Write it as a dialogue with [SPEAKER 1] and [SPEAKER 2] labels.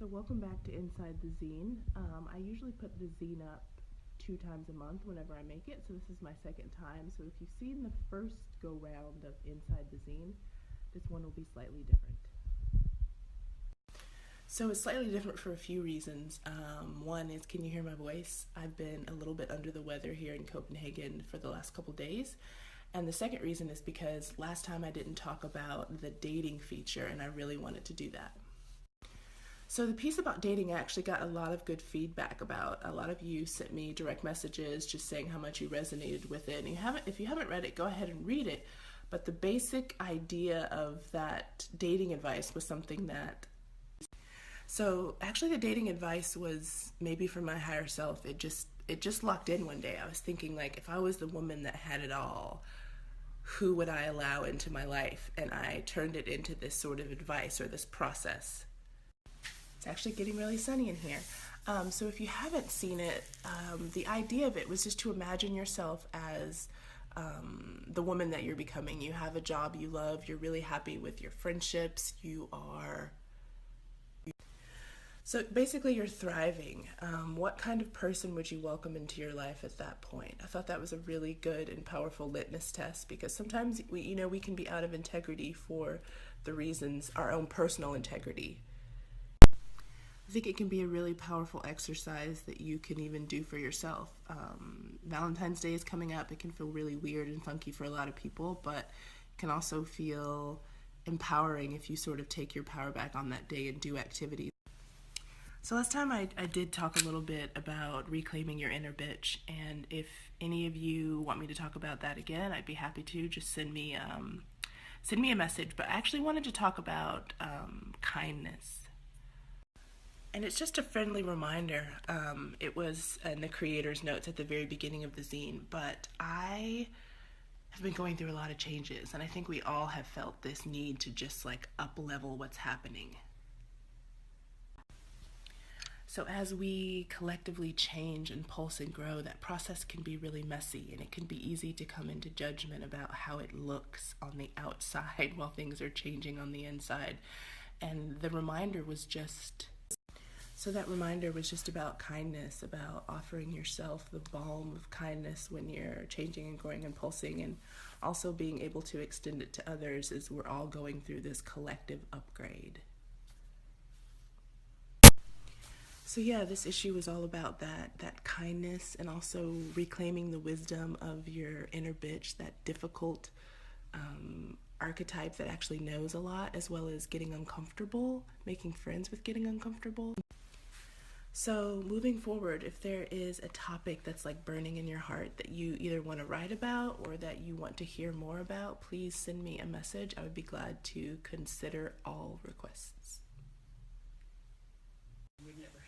[SPEAKER 1] So welcome back to Inside the Zine. I usually put the zine up 2 times a month whenever I make it, so this is my second time. So if you've seen the first go round of Inside the Zine, this one will be slightly different. So it's slightly different for a few reasons. One is, can you hear my voice? I've been a little bit under the weather here in Copenhagen for the last couple days. And the second reason is because last time I didn't talk about the dating feature, and I really wanted to do that. So the piece about dating, I actually got a lot of good feedback about. A lot of you sent me direct messages just saying how much you resonated with it. And if you haven't read it, go ahead and read it. But the basic idea of that dating advice was something that... So actually the dating advice was maybe for my higher self. It just locked in one day. I was thinking, like, if I was the woman that had it all, who would I allow into my life? And I turned it into this sort of advice or this process. It's actually getting really sunny in here. So if you haven't seen it, the idea of it was just to imagine yourself as the woman that you're becoming. You have a job you love, you're really happy with your friendships, so basically you're thriving. What kind of person would you welcome into your life at that point? I thought that was a really good and powerful litmus test, because sometimes we can be out of integrity for the reasons, our own personal integrity. I think it can be a really powerful exercise that you can even do for yourself. Valentine's Day is coming up. It can feel really weird and funky for a lot of people, but it can also feel empowering if you sort of take your power back on that day and do activities. So last time I did talk a little bit about reclaiming your inner bitch, and if any of you want me to talk about that again, I'd be happy to. Just send me a message. But I actually wanted to talk about kindness. And it's just a friendly reminder. It was in the creator's notes at the very beginning of the zine, but I have been going through a lot of changes, and I think we all have felt this need to just like up-level what's happening. So as we collectively change and pulse and grow, that process can be really messy, and it can be easy to come into judgment about how it looks on the outside while things are changing on the inside. And the reminder was just... So that reminder was just about kindness, about offering yourself the balm of kindness when you're changing and growing and pulsing, and also being able to extend it to others as we're all going through this collective upgrade. So yeah, this issue was all about that kindness, and also reclaiming the wisdom of your inner bitch, that difficult archetype that actually knows a lot, as well as getting uncomfortable, making friends with getting uncomfortable. So moving forward, if there is a topic that's like burning in your heart that you either want to write about or that you want to hear more about, please send me a message. I would be glad to consider all requests. We've never